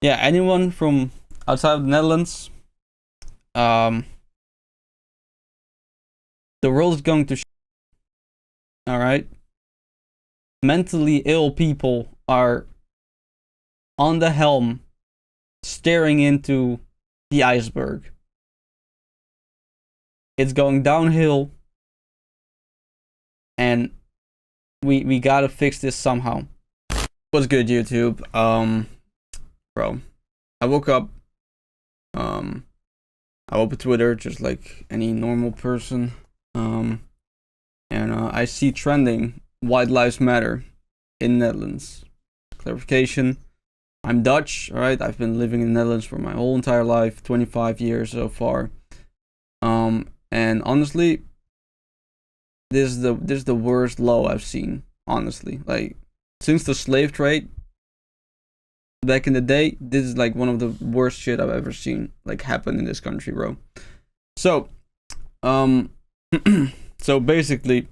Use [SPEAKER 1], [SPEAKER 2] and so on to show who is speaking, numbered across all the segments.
[SPEAKER 1] Yeah, anyone from outside of the Netherlands, um, the world is going to. All right, mentally ill people are on the helm, staring into the iceberg. It's going downhill, and we gotta fix this somehow. What's good, YouTube? Bro, I woke up. Um, I opened Twitter just like any normal person. And I see trending "White Lives Matter" in Netherlands. Clarification: I'm Dutch. All right, I've been living in the Netherlands for my whole entire life, 25 years so far. And honestly, this is the worst low I've seen. Honestly, like since the slave trade back in the day, this is like one of the worst shit I've ever seen like happen in this country, bro. So, so basically,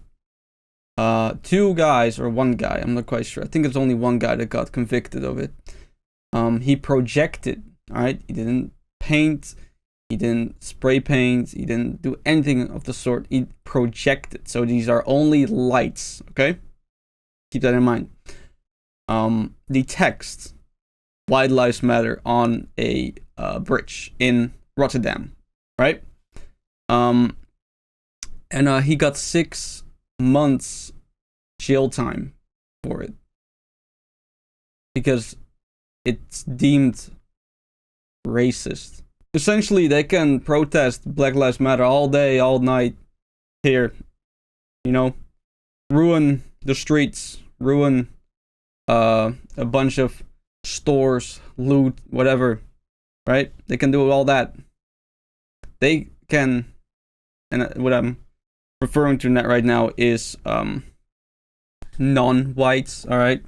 [SPEAKER 1] two guys or one guy, I'm not quite sure. I think it's only one guy that got convicted of it. He projected. All right, he didn't paint. He didn't spray paint. He didn't do anything of the sort. He projected. So these are only lights. Okay, keep that in mind. The text "White Lives Matter" on a bridge in Rotterdam, right? And he got 6 months jail time for it because it's deemed racist. Essentially, they can protest Black Lives Matter all day, all night here, you know, ruin the streets, ruin a bunch of stores, loot, whatever, right? They can do all that. They can, and what I'm referring to right now is non-whites, all right?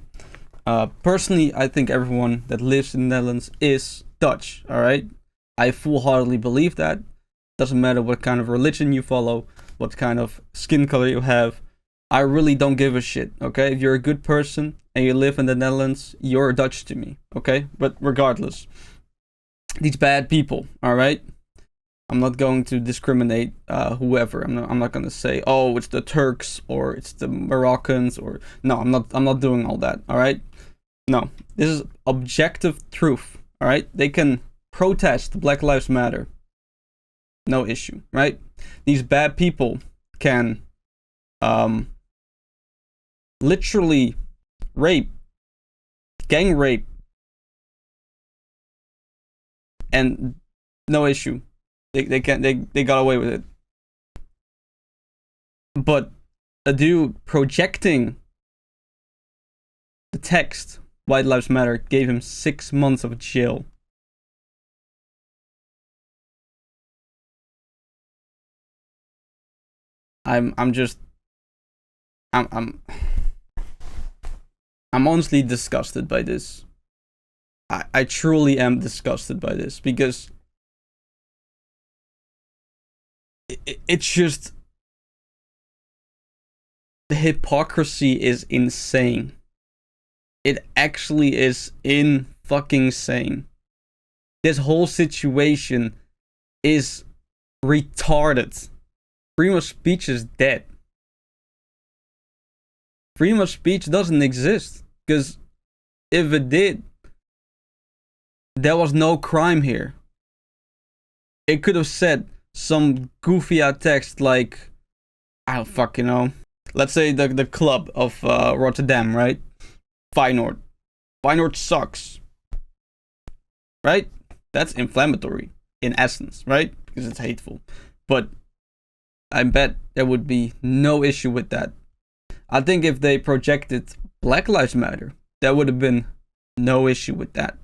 [SPEAKER 1] Personally, I think everyone that lives in the Netherlands is Dutch, all right? I full-heartedly believe that. Doesn't matter what kind of religion you follow, what kind of skin color you have. I really don't give a shit, okay? If you're a good person and you live in the Netherlands, you're Dutch to me, okay? But regardless, these bad people, all right? I'm not going to discriminate whoever. I'm not going to say, oh, it's the Turks or it's the Moroccans or no. I'm not doing all that. All right. No, this is objective truth. All right. They can protest Black Lives Matter. No issue. Right. These bad people can literally rape, gang rape, and no issue. They got away with it. But a dude projecting the text "White Lives Matter" gave him 6 months of jail. I'm honestly disgusted by this. I truly am disgusted by this because it's just the hypocrisy is insane. It actually is fucking insane. This whole situation is retarded. Freedom of speech is dead. Freedom of speech doesn't exist because if it did, there was no crime here. It could have said some goofy ass text like, I don't fucking know. Let's say the club of Rotterdam, right? Feyenoord. Feyenoord sucks. Right? That's inflammatory in essence, right? Because it's hateful. But I bet there would be no issue with that. I think if they projected Black Lives Matter, there would have been no issue with that.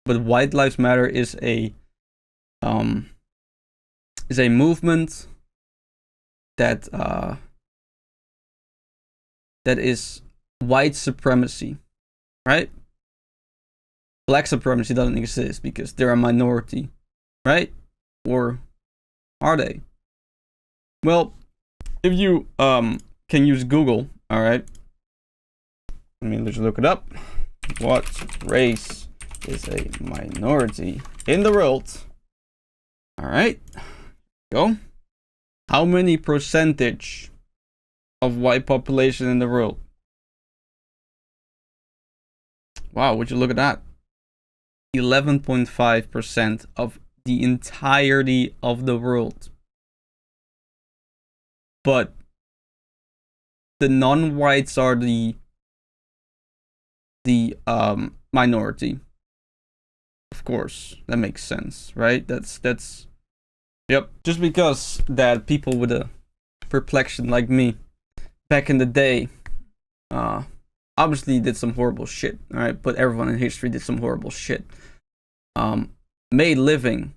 [SPEAKER 1] But White Lives Matter is a movement that that is white supremacy, right? Black supremacy doesn't exist because they're a minority, right? Or are they? Well, if you can use Google, all right. Let me just look it up. what race is a minority in the world? Alright. Go. How many percentage of white population in the world? Wow, would you look at that? 11.5% of the entirety of the world. But the non-whites are the minority. Of course, that makes sense, right? That's yep. Just because that people with a perplexion like me back in the day obviously did some horrible shit, all right? But everyone in history did some horrible shit. Made living,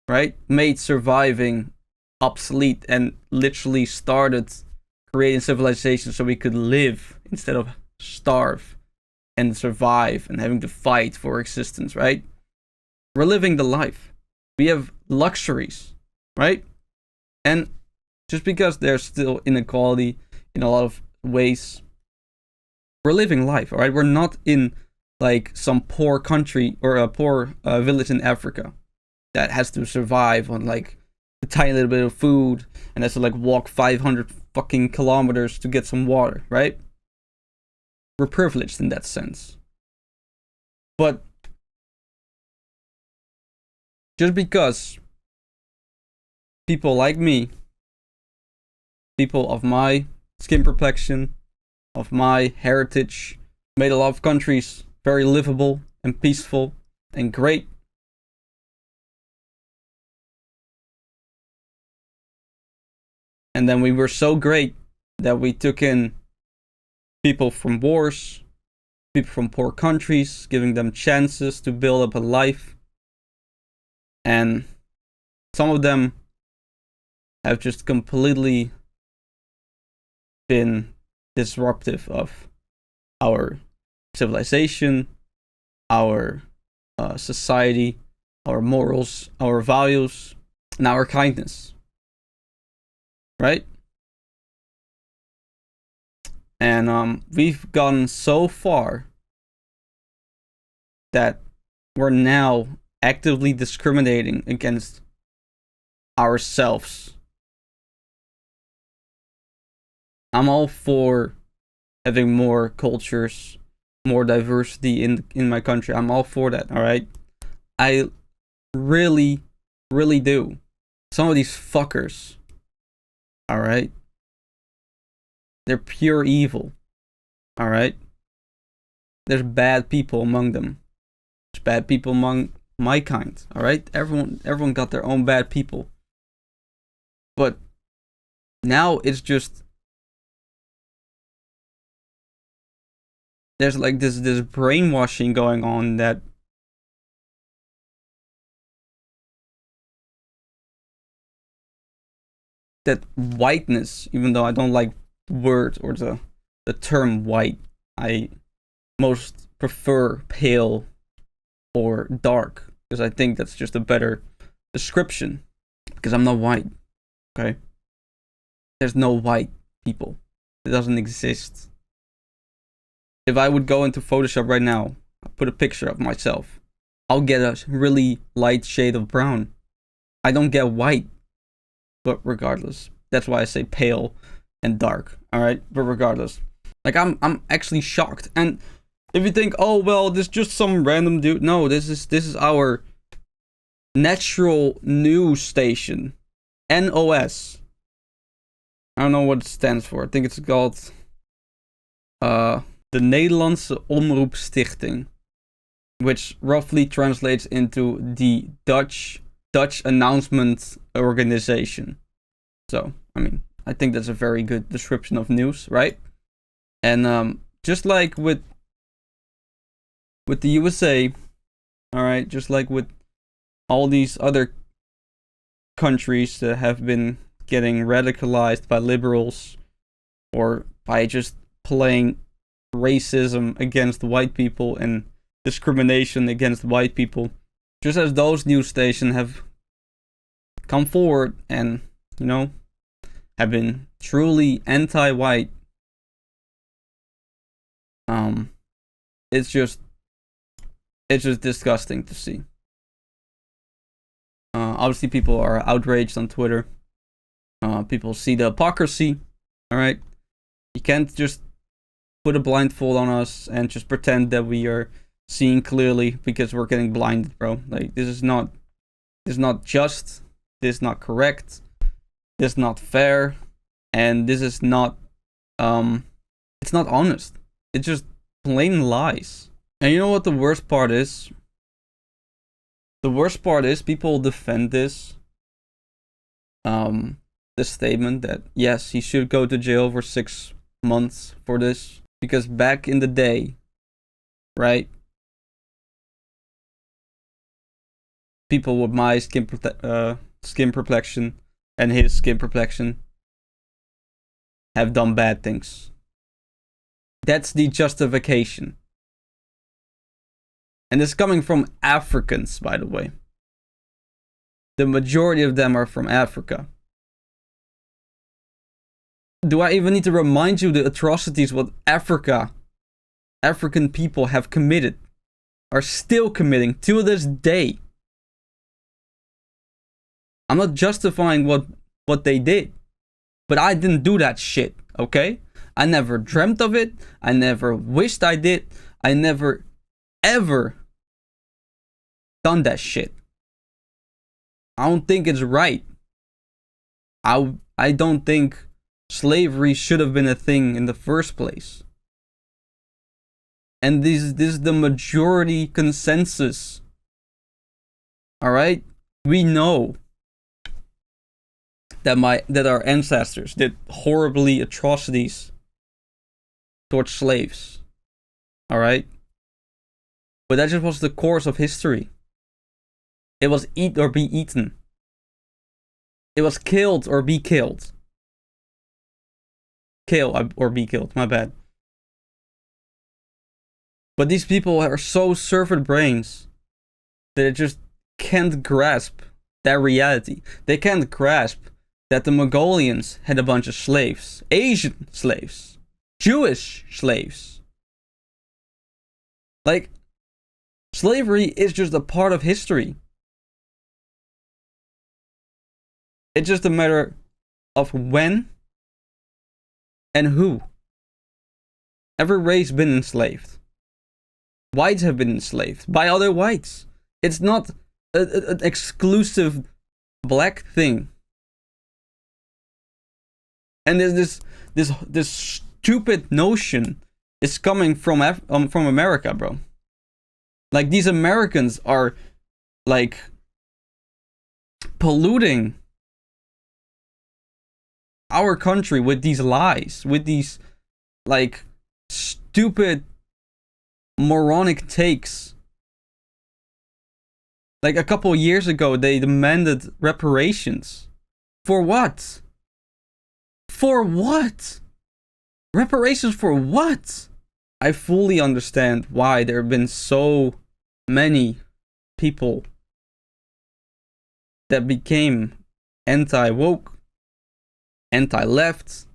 [SPEAKER 1] right? Made surviving obsolete and literally started creating civilization so we could live instead of starve and survive and having to fight for existence, right? We're living the life. We have luxuries, right? And just because there's still inequality in a lot of ways, we're living life, all right? We're not in like some poor country or a poor village in Africa that has to survive on like a tiny little bit of food and has to like walk 500 fucking kilometers to get some water, right? We're privileged in that sense. But just because people like me, people of my skin complexion, of my heritage, made a lot of countries very livable and peaceful and great, and then we were so great that we took in people from wars, people from poor countries, giving them chances to build up a life. And some of them have just completely been disruptive of our civilization, our society, our morals, our values, and our kindness. Right? And we've gone so far that we're now actively discriminating against ourselves. I'm all for having more cultures, more diversity in my country. I'm all for that, all right? I really, really do. Some of these fuckers, all right? They're pure evil, all right? There's bad people among them. There's bad people among my kind, all right? Everyone got their own bad people. But now it's just there's like this brainwashing going on that whiteness, even though I don't like the word or the term white, I most prefer pale or dark because I think that's just a better description, because I'm not white, okay? There's no white people. It doesn't exist. If I would go into Photoshop right now, put a picture of myself, I'll get a really light shade of brown. I don't get white. But regardless, that's why I say pale and dark, all right? But regardless, like I'm actually shocked. And if you think, oh well, this is just some random dude, no, this is our natural news station, NOS. I don't know what it stands for. I think it's called the Nederlandse Omroep Stichting, which roughly translates into the Dutch announcement organization. So, I mean, I think that's a very good description of news, right? And just like with the USA, all right, just like with all these other countries that have been getting radicalized by liberals or by just playing racism against white people and discrimination against white people, just as those news stations have come forward and, you know, have been truly anti-white, it's just disgusting to see. Obviously, people are outraged on Twitter. People see the hypocrisy. All right, you can't just put a blindfold on us and just pretend that we are seeing clearly because we're getting blinded, bro. Like, this is not just. This is not correct. This is not fair, and this is not. It's not honest. It's just plain lies. And you know what the worst part is? The worst part is people defend this. The statement that yes, he should go to jail for 6 months for this, because back in the day, right? People with my skin complexion and his skin complexion have done bad things. That's the justification. And it's coming from Africans, by the way. The majority of them are from Africa. Do I even need to remind you the atrocities what African people have committed, are still committing to this day? I'm not justifying what they did, but I didn't do that shit, okay? I never dreamt of it. I never wished I did. I never, ever done that shit. I don't think it's right. I don't think slavery should have been a thing in the first place. And this is the majority consensus. Alright? We know that our ancestors did horribly atrocities towards slaves. Alright? But that just was the course of history. It was eat or be eaten. It was killed or be killed. Kill or be killed, my bad. But these people are so servant brains that it just can't grasp that reality. They can't grasp that the Mongolians had a bunch of slaves. Asian slaves. Jewish slaves. Like, slavery is just a part of history. It's just a matter of when and who. Every race been enslaved. Whites have been enslaved by other whites. It's not an exclusive black thing. And there's this stupid notion is coming from America, bro. Like, these Americans are like polluting our country with these lies, with these like stupid moronic takes. Like, a couple years ago they demanded reparations. For what? For what? Reparations for what? I fully understand why there have been so many people that became anti-woke, anti-left,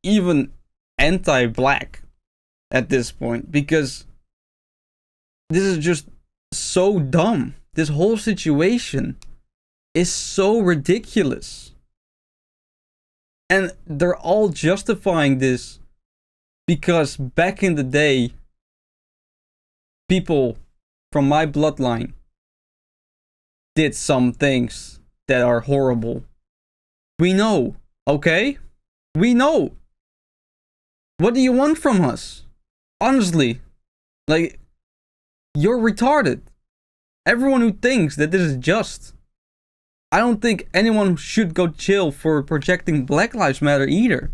[SPEAKER 1] even anti-black at this point, because this is just so dumb. This whole situation is so ridiculous. And they're all justifying this because back in the day, people from my bloodline did some things that are horrible. We know, okay? We know. What do you want from us? Honestly, like, you're retarded. Everyone who thinks that this is just. I don't think anyone should go jail for projecting Black Lives Matter either.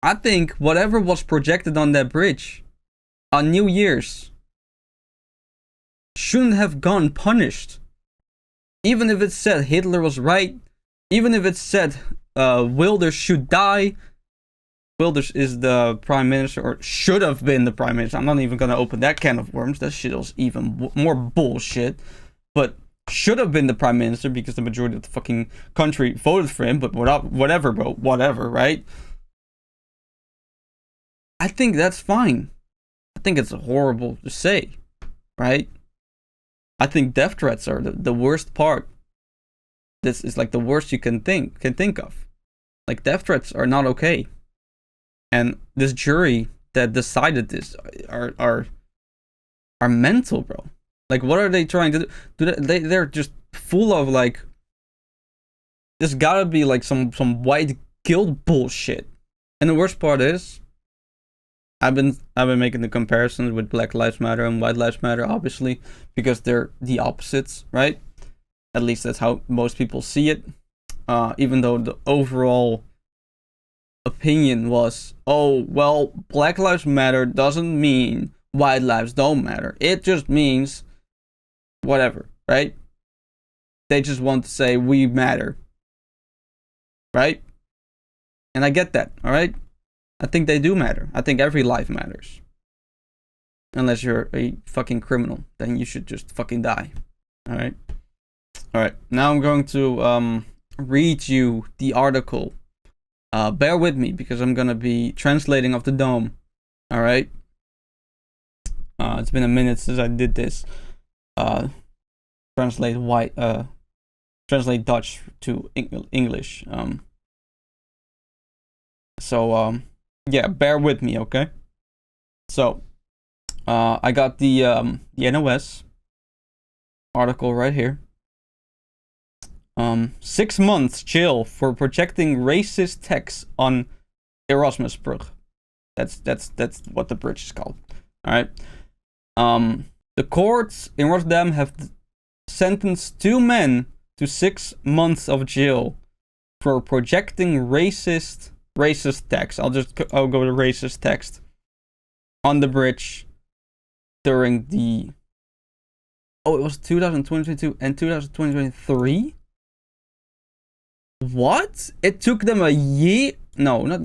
[SPEAKER 1] I think whatever was projected on that bridge on New Year's shouldn't have gone punished. Even if it said Hitler was right, even if it said Wilders should die. Wilders is the prime minister, or should have been the prime minister. I'm not even gonna open that can of worms. That shit was even more bullshit. But should have been the prime minister because the majority of the fucking country voted for him. But whatever, bro. Whatever, right? I think that's fine. I think it's horrible to say, right? I think death threats are the worst part. This is like the worst you can think of. Like, death threats are not okay. And this jury that decided this are mental, bro. Like, what are they trying to do? They're just full of like. There's gotta be like some white guilt bullshit. And the worst part is, I've been making the comparisons with Black Lives Matter and White Lives Matter, obviously, because they're the opposites, right? At least that's how most people see it. Even though the overall opinion was, oh, well, Black Lives Matter doesn't mean white lives don't matter. It just means whatever, right? They just want to say we matter, right? And I get that, all right? I think they do matter. I think every life matters. Unless you're a fucking criminal, then you should just fucking die, all right? All right, now I'm going to read you the article. Bear with me because I'm gonna be translating off the dome. All right. It's been a minute since I did this. Translate Dutch to English. Yeah, bear with me, okay? So, I got the NOS article right here. 6 months jail for projecting racist text on Erasmusbrug. That's what the bridge is called. All right. The courts in Rotterdam have sentenced 2 men to 6 months of jail for projecting racist text. I'll go to racist text on the bridge during the. Oh, it was 2022 and 2023. What? It took them a year? No, not.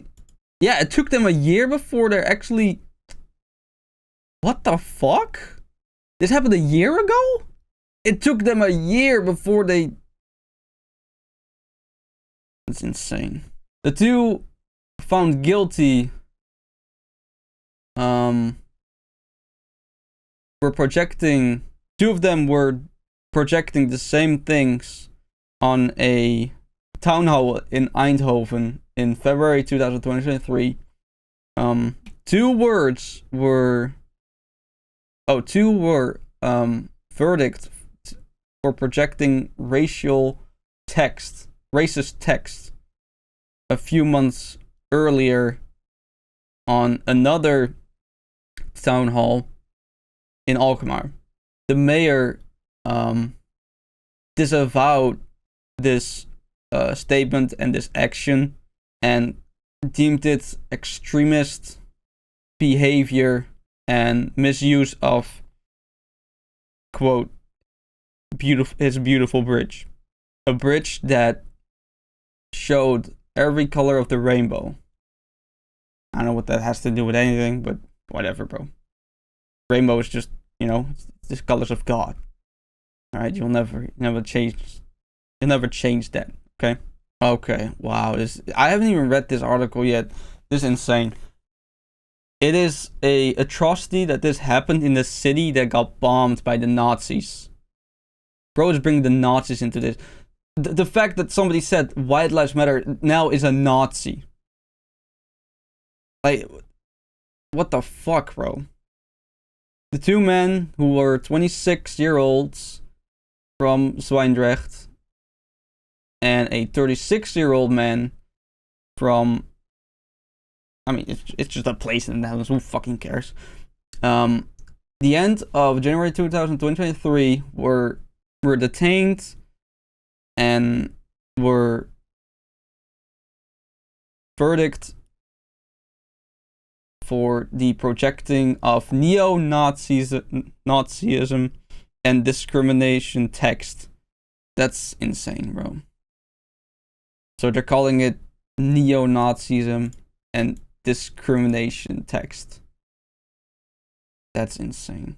[SPEAKER 1] Yeah, it took them a year before they're actually. What the fuck? This happened a year ago? It took them a year before they. That's insane. The 2 found guilty. Were projecting. 2 of them were projecting the same things on a town hall in Eindhoven in February 2023. 2 words were. Oh, 2 were verdict for projecting racist text a few months earlier on another town hall in Alkmaar. The mayor disavowed this statement and this action and deemed it extremist behavior and misuse of, quote, his beautiful bridge. A bridge that showed every color of the rainbow. I don't know what that has to do with anything, but whatever, bro. Rainbow is just, it's the colors of God. Alright, you'll never change that, okay? Okay, wow. I haven't even read this article yet. This is insane. It is a atrocity that this happened in the city that got bombed by the Nazis. Bro is bringing the Nazis into this. The fact that somebody said White Lives Matter now is a Nazi. Like, what the fuck, bro? The 2 men who were 26-year-olds from Zwijndrecht and a 36-year-old man from. I mean, it's just a place in the Netherlands. Who fucking cares? The end of January 2023 were detained and were verdict for the projecting of neo-Nazism and discrimination text. That's insane, bro. So they're calling it neo-Nazism and discrimination text. That's insane.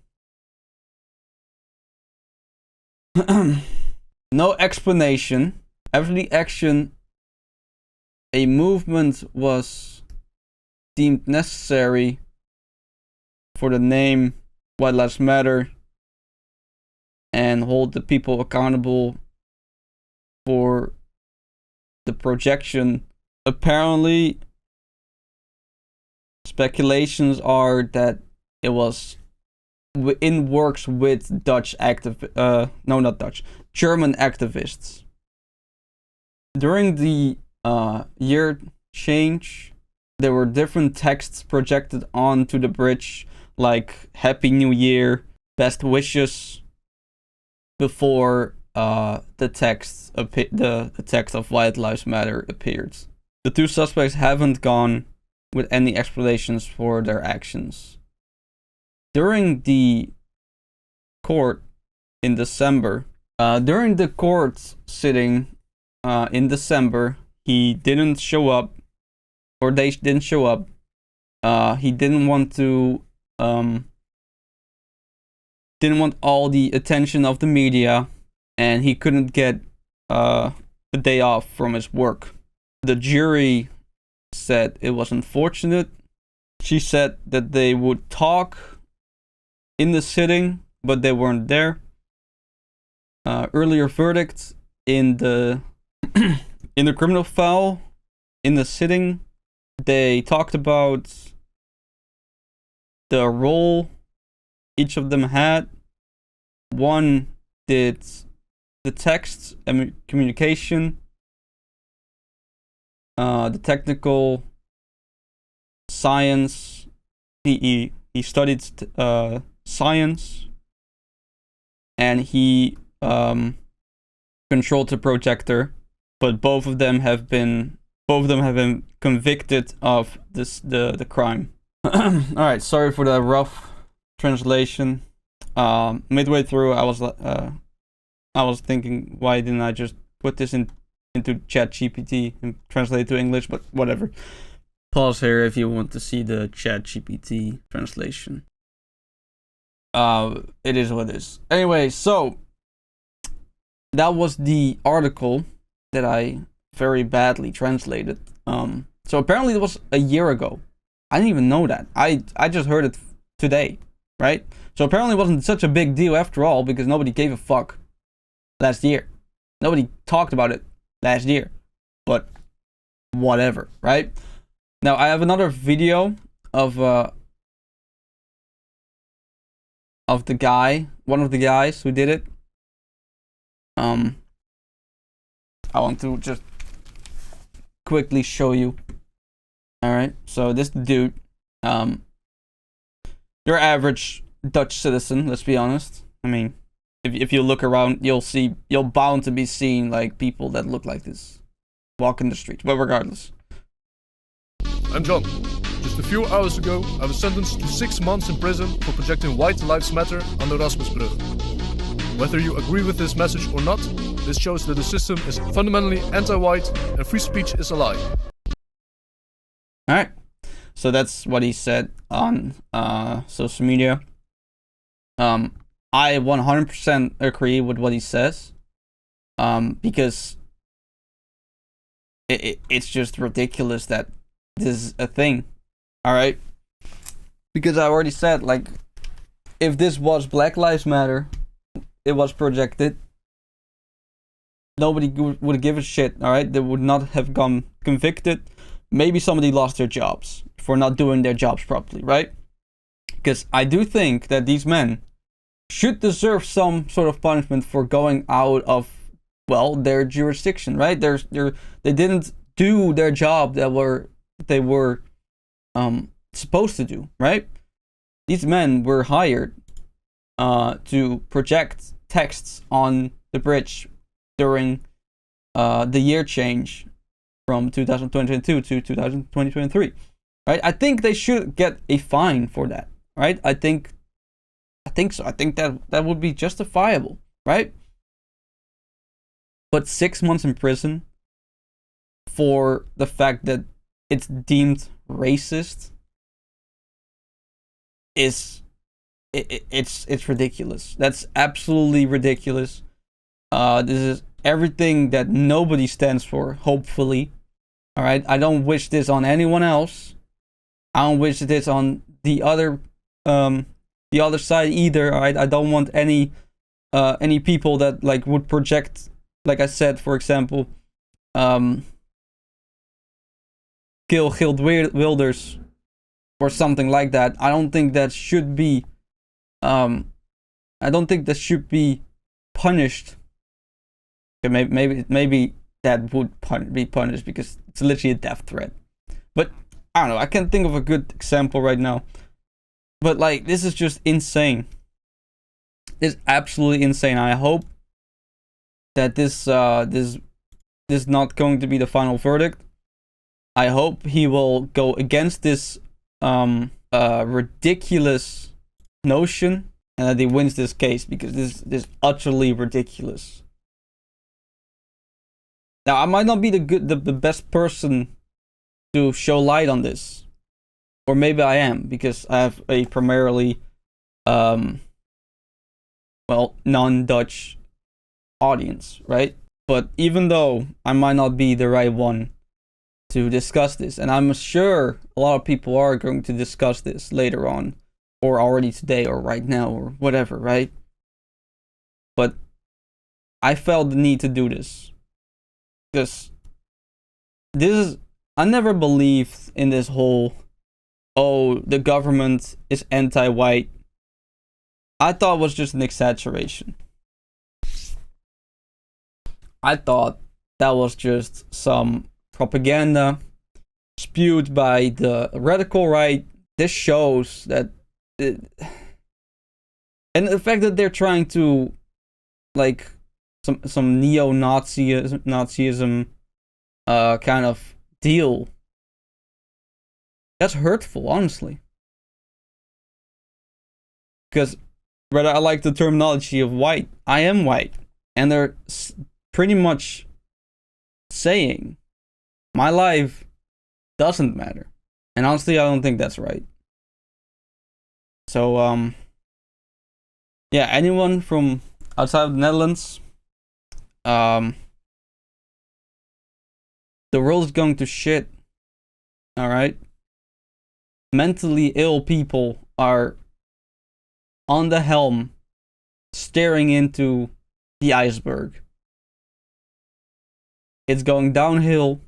[SPEAKER 1] No explanation. After the action, a movement was deemed necessary for the name White Lives Matter and hold the people accountable for the projection. Apparently, speculations are that it was in works with German activists. During the year change, there were different texts projected onto the bridge, like Happy New Year, Best Wishes, before the text of White Lives Matter appeared. The two suspects haven't gone with any explanations for their actions. During the court in December, during the court sitting in December, he didn't show up, or they didn't show up. He didn't want to, didn't want all the attention of the media, and he couldn't get a day off from his work. The jury said it was unfortunate. She said that they would talk in the sitting, but they weren't there. Earlier verdict in the in the criminal file in the sitting, they talked about the role each of them had. One did the text and communication, the technical science. He studied science, and he controlled the projector. But both of them have been convicted of the crime. All right, sorry for the rough translation. Midway through, I was thinking, why didn't I just put this into ChatGPT and translate it to English? But whatever. Pause here if you want to see the ChatGPT translation. It is what it is. Anyway, so that was the article that I very badly translated. So apparently it was a year ago. I didn't even know that. I just heard it today, right? So apparently it wasn't such a big deal after all, because nobody gave a fuck last year. Nobody talked about it last year. But whatever, right? Now I have another video of the guy, one of the guys who did it. I want to just quickly show you. Alright, so this dude, your average Dutch citizen, let's be honest. I mean, if you look around, you're bound to be seeing like people that look like this walking the streets, but regardless.
[SPEAKER 2] I'm John. Just a few hours ago, I was sentenced to 6 months in prison for projecting White Lives Matter on the Rasmusbrug. Whether you agree with this message or not, this shows that the system is fundamentally anti-white and free speech is a lie.
[SPEAKER 1] Alright, so that's what he said on social media. I 100% agree with what he says, because it's just ridiculous that this is a thing. Alright, because I already said, like, if this was Black Lives Matter, it was projected, nobody would give a shit. Alright, they would not have gone convicted. Maybe somebody lost their jobs for not doing their jobs properly, right? Because I do think that these men should deserve some sort of punishment for going out of, well, their jurisdiction, right? They didn't do their job that they were supposed to do, right? These men were hired to project texts on the bridge during the year change from 2022 to 2023, right? I think they should get a fine for that, right? I think so. I think that would be justifiable, right? But 6 months in prison for the fact that it's deemed racist it's ridiculous. That's absolutely ridiculous. This is everything that nobody stands for, hopefully. All right, I don't wish this on anyone else, I don't wish this on the other side either. Alright, I don't want any people that like would project, like I said, for example, kill Wilders or something like that. I don't think that should be punished. Okay, maybe that would be punished because it's literally a death threat. But I don't know. I can't think of a good example right now. But like, this is just insane. It's absolutely insane. I hope that this is not going to be the final verdict. I hope he will go against this ridiculous notion and that he wins this case, because this is utterly ridiculous. Now, I might not be the best person to show light on this, or maybe I am, because I have a primarily non-Dutch audience, right? But even though I might not be the right one to discuss this, and I'm sure a lot of people are going to discuss this later on, or already today, or right now, or whatever, right? But I felt the need to do this, because I never believed in this whole, oh, the government is anti-white. I thought it was just an exaggeration. I thought that was just some propaganda spewed by the radical right. This shows that and the fact that they're trying to like some neo-Nazism kind of deal, that's hurtful, honestly. Because whether I like the terminology of white, I am white, and they're pretty much saying my life doesn't matter. And honestly, I don't think that's right. So yeah, anyone from outside of the Netherlands, the world is going to shit. All right, mentally ill people are on the helm, staring into the iceberg. It's going downhill,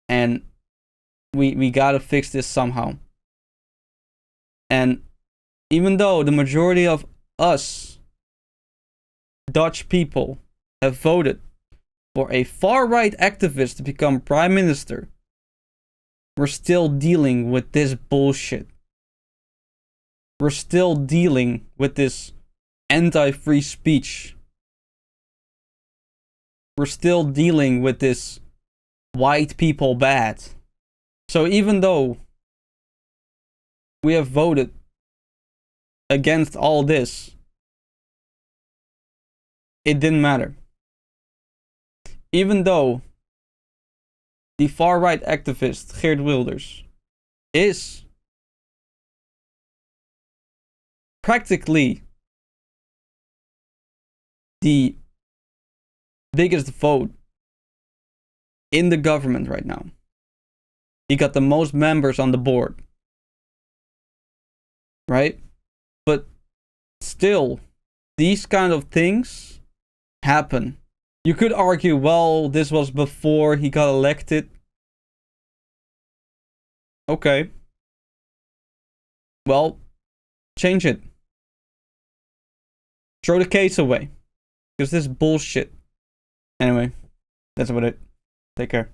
[SPEAKER 1] and we gotta fix this somehow. And even though the majority of us Dutch people have voted for a far-right activist to become prime minister, we're still dealing with this bullshit. We're still dealing with this anti-free speech. We're still dealing with this white people bad. So even though we have voted against all this, it didn't matter. Even though the far-right activist Geert Wilders is practically the biggest vote in the government right now. He got the most members on the board. Right? But still, these kind of things happen. You could argue, well, this was before he got elected. Okay. Well, change it. Throw the case away. Because this is bullshit. Anyway, that's about it. Take care.